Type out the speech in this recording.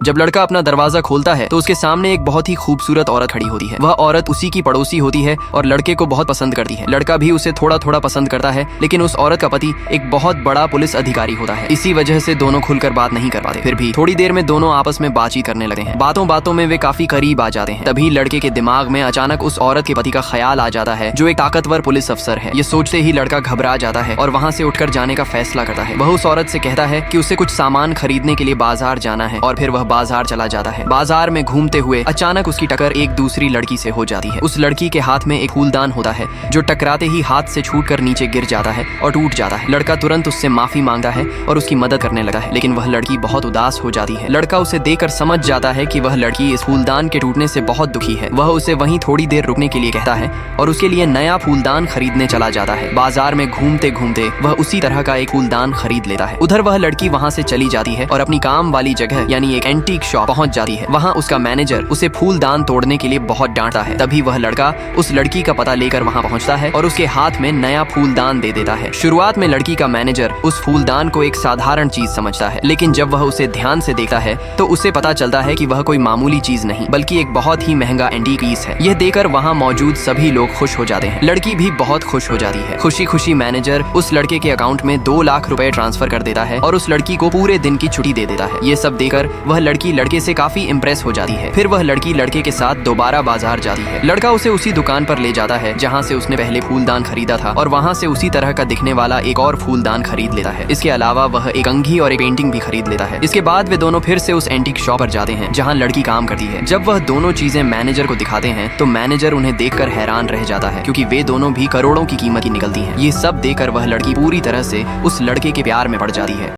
जब लड़का अपना दरवाजा खोलता है तो उसके सामने एक बहुत ही खूबसूरत औरत खड़ी होती है। वह औरत उसी की पड़ोसी होती है और लड़के को बहुत पसंद करती है। लड़का भी उसे थोड़ा थोड़ा पसंद करता है, लेकिन उस औरत का पति एक बहुत बड़ा पुलिस अधिकारी होता है। इसी वजह से दोनों खुलकर बात नहीं कर पाते। फिर भी थोड़ी देर में दोनों आपस में बातचीत करने लगते हैं। बातों बातों में वे काफी करीब आ जाते हैं। तभी लड़के के दिमाग में अचानक उस औरत के पति का ख्याल आ जाता है, जो एक ताकतवर पुलिस अफसर है। ये सोचते ही लड़का घबरा जाता है और वहाँ से उठकर जाने का फैसला करता है। वह उस औरत से कहता है कि उसे कुछ सामान खरीदने के लिए बाजार जाना है और फिर वह बाजार चला जाता है। बाजार में घूमते हुए अचानक उसकी टक्कर एक दूसरी लड़की से हो जाती है। उस लड़की के हाथ में एक फूलदान होता है, जो टकराते ही हाथ से छूटकर नीचे गिर जाता है और टूट जाता है। लड़का तुरंत उससे माफी मांगता है और उसकी मदद करने लगा है, लेकिन वह लड़की बहुत उदास हो जाती है। लड़का उसे देखकर समझ जाता है कि वह लड़की इस फूलदान के टूटने से बहुत दुखी है। वह उसे वहीं थोड़ी देर रुकने के लिए कहता है और उसके लिए नया फूलदान खरीदने चला जाता है। बाजार में घूमते घूमते वह उसी तरह का एक फूलदान खरीद लेता है। उधर वह लड़की वहाँ से चली जाती है और अपनी काम वाली जगह यानी एक एंटीक शॉप पहुँच जाती है। वहाँ उसका मैनेजर उसे फूलदान तोड़ने के लिए बहुत डांटता है। तभी वह लड़का उस लड़की का पता लेकर वहाँ पहुँचता है और उसके हाथ में नया फूलदान दे देता है। शुरुआत में लड़की का मैनेजर उस फूलदान को एक साधारण चीज समझता है, लेकिन जब वह उसे ध्यान से देखता है तो उसे पता चलता है कि वह कोई मामूली चीज नहीं बल्कि एक बहुत ही महंगा एंटीक पीस है। यह देखकर वहाँ मौजूद सभी लोग खुश हो जाते हैं। लड़की भी बहुत खुश हो जाती है। खुशी खुशी मैनेजर उस लड़के के अकाउंट में 2 लाख रुपए ट्रांसफर कर देता है और उस लड़की को पूरे दिन की छुट्टी दे देता है। ये सब देखकर वह लड़की लड़के से काफी इम्प्रेस हो जाती है। फिर वह लड़की लड़के के साथ दोबारा बाजार जाती है। लड़का उसे उसी दुकान पर ले जाता है जहाँ से उसने पहले फूलदान खरीदा था और वहाँ से उसी तरह का दिखने वाला एक और फूलदान खरीद लेता है। इसके अलावा वह एक अंगी और एक पेंटिंग भी खरीद लेता है। इसके बाद वे दोनों फिर से उस एंटीक शॉप पर जाते हैं जहाँ लड़की काम करती है। जब वह दोनों चीजें मैनेजर को दिखाते हैं तो मैनेजर उन्हें देखकर हैरान रह जाता है, क्योंकि वे दोनों भी करोड़ों की कीमत की निकलती हैं। ये सब देखकर वह लड़की पूरी तरह से उस लड़के के प्यार में पड़ जाती है।